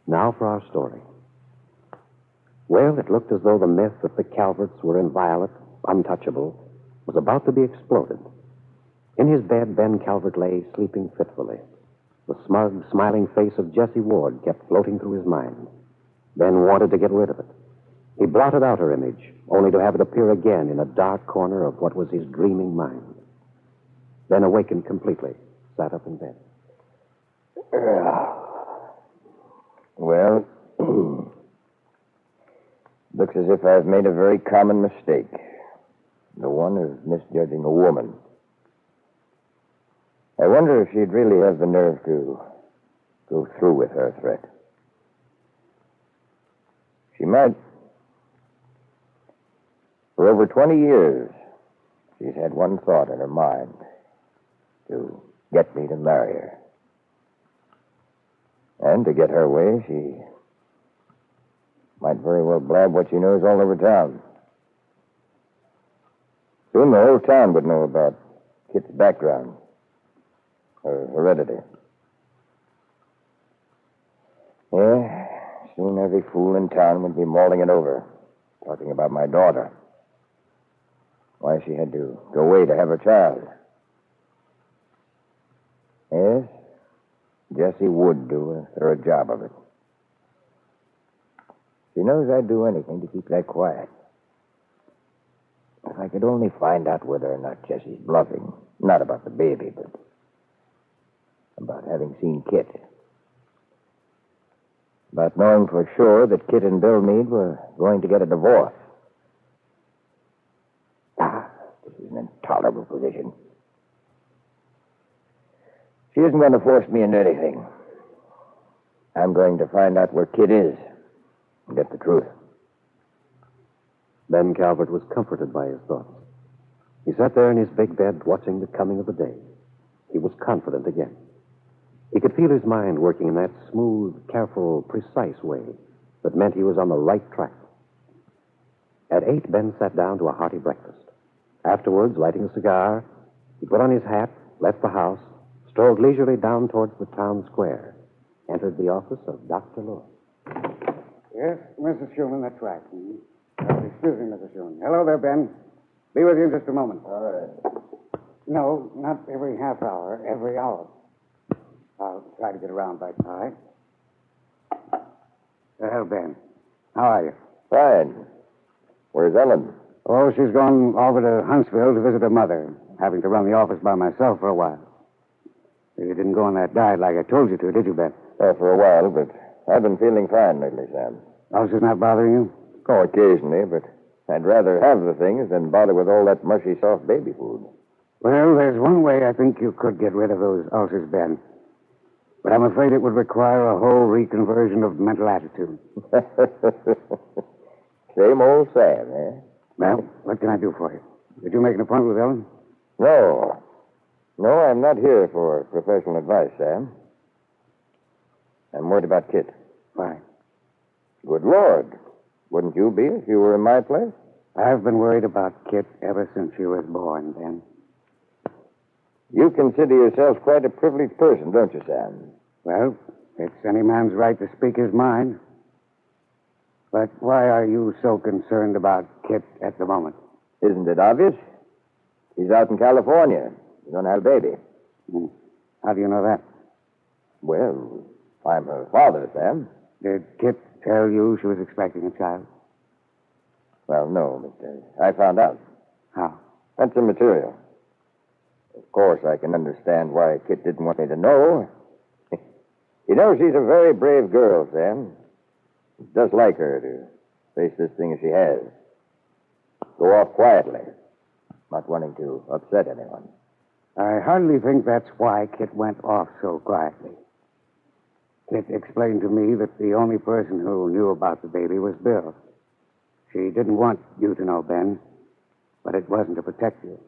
Now for our story. Well, it looked as though the myth that the Calverts were inviolate, untouchable, was about to be exploded. In his bed, Ben Calvert lay sleeping fitfully. The smug, smiling face of Jessie Ward kept floating through his mind. Ben wanted to get rid of it. He blotted out her image, only to have it appear again in a dark corner of what was his dreaming mind. Ben awakened completely, sat up in bed. Well, looks as if I've made a very common mistake. The one of misjudging a woman. I wonder if she'd really have the nerve to go through with her threat. She might. For over 20 years, she's had one thought in her mind: to get me to marry her. And to get her way, she might very well blab what she knows all over town. Soon the whole town would know about Kit's background, her heredity. Yeah, soon every fool in town would be mulling it over, talking about my daughter. Why she had to go away to have her child. Yes, Jessie would do a thorough job of it. She knows I'd do anything to keep that quiet. If I could only find out whether or not Jessie's bluffing. Not about the baby, but about having seen Kit. About knowing for sure that Kit and Bill Meade were going to get a divorce. This is an intolerable position. She isn't going to force me into anything. I'm going to find out where Kit is and get the truth. Ben Calvert was comforted by his thoughts. He sat there in his big bed watching the coming of the day. He was confident again. He could feel his mind working in that smooth, careful, precise way that meant he was on the right track. At 8, Ben sat down to a hearty breakfast. Afterwards, lighting a cigar, he put on his hat, left the house, strolled leisurely down towards the town square, entered the office of Dr. Lewis. Yes, Mrs. Schumann, that's right. Excuse me, Mrs. Schumann. Hello there, Ben. Be with you in just a moment. All right. No, not every half hour, every hour. I'll try to get around by all right. Well, Ben, how are you? Fine. Where's Ellen? Oh, she's gone over to Huntsville to visit her mother, having to run the office by myself for a while. You didn't go on that diet like I told you to, did you, Ben? Oh, for a while, but I've been feeling fine lately, Sam. Oh, she's not bothering you? Oh, occasionally, but I'd rather have the things than bother with all that mushy, soft baby food. Well, there's one way I think you could get rid of those ulcers, Ben. But I'm afraid it would require a whole reconversion of mental attitude. Same old Sam, eh? Well, what can I do for you? Did you make an appointment with Ellen? No. No, I'm not here for professional advice, Sam. I'm worried about Kit. Why? Good Lord. Wouldn't you be if you were in my place? I've been worried about Kit ever since she was born, Ben. You consider yourself quite a privileged person, don't you, Sam? Well, it's any man's right to speak his mind. But why are you so concerned about Kit at the moment? Isn't it obvious? He's out in California. He's going to have a baby. How do you know that? Well, I'm her father, Sam. Did Kit tell you she was expecting a child? Well, no, but I found out. How? That's immaterial. Of course, I can understand why Kit didn't want me to know. You know, she's a very brave girl, Sam. It's just like her to face this thing as she has. Go off quietly, not wanting to upset anyone. I hardly think that's why Kit went off so quietly. Kit explained to me that the only person who knew about the baby was Bill. She didn't want you to know, Ben, but it wasn't to protect you.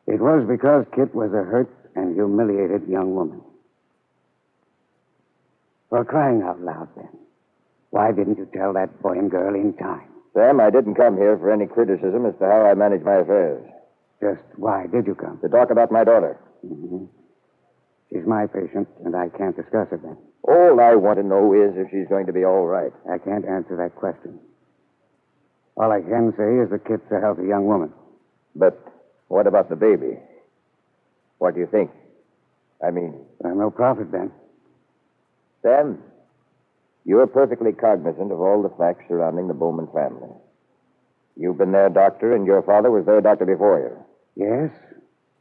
It was because Kit was a hurt and humiliated young woman. For crying out loud, Ben, why didn't you tell that boy and girl in time? Sam, I didn't come here for any criticism as to how I manage my affairs. Just why did you come? To talk about my daughter. Mm-hmm. She's my patient, and I can't discuss it then. All I want to know is if she's going to be all right. I can't answer that question. All I can say is that Kit's a healthy young woman. But what about the baby? What do you think? I mean... No profit, Ben. Sam, you're perfectly cognizant of all the facts surrounding the Bowman family. You've been their doctor, and your father was their doctor before you. Yes,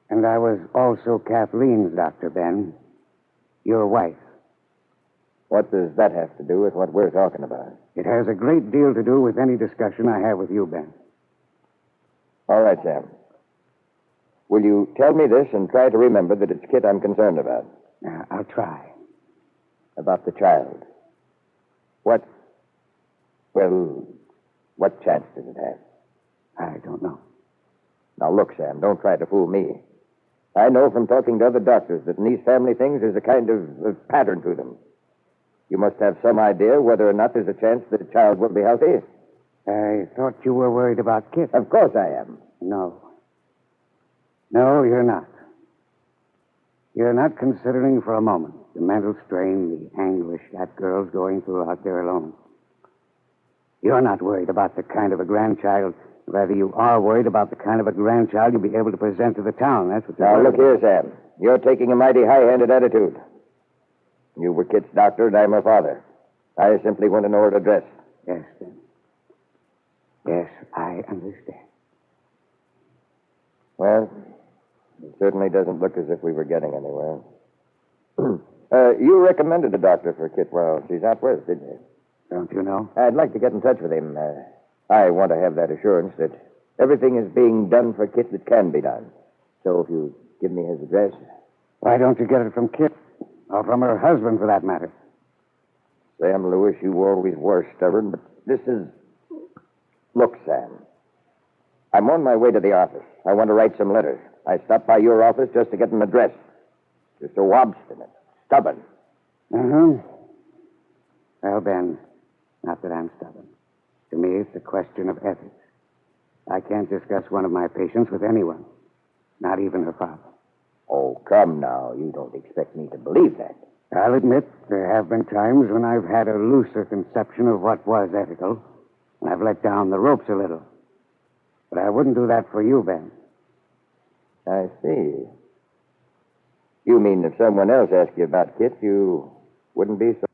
and I was also Kathleen's doctor, Ben. Your wife. What does that have to do with what we're talking about? It has a great deal to do with any discussion I have with you, Ben. All right, Sam. Will you tell me this and try to remember that it's Kit I'm concerned about? I'll try. About the child. What chance does it have? I don't know. Now, look, Sam, don't try to fool me. I know from talking to other doctors that in these family things there's a kind of pattern to them. You must have some idea whether or not there's a chance that a child will be healthy. I thought you were worried about Kit. Of course I am. No. No, you're not. You're not considering for a moment the mental strain, the anguish that girl's going through out there alone. You're not worried about the kind of a grandchild. Rather, you are worried about the kind of a grandchild you'll be able to present to the town. That's what you're Now, worried look here, Sam. You're taking a mighty high-handed attitude. You were Kit's doctor, and I'm her father. I simply want to know her address. Yes, Ben. Yes, I understand. Well, it certainly doesn't look as if we were getting anywhere. You recommended a doctor for Kit while she's out west, didn't you? Don't you know? I'd like to get in touch with him. I want to have that assurance that everything is being done for Kit that can be done. So if you give me his address. Why don't you get it from Kit? Or from her husband, for that matter? Sam Lewis, you always were stubborn, but this is... Look, Sam. I'm on my way to the office. I want to write some letters. I stopped by your office just to get them addressed. You're so obstinate, stubborn. Uh-huh. Well, Ben, not that I'm stubborn. To me, it's a question of ethics. I can't discuss one of my patients with anyone, not even her father. Oh, come now. You don't expect me to believe that. I'll admit there have been times when I've had a looser conception of what was ethical, and I've let down the ropes a little. But I wouldn't do that for you, Ben. I see. You mean if someone else asked you about Kit, you wouldn't be so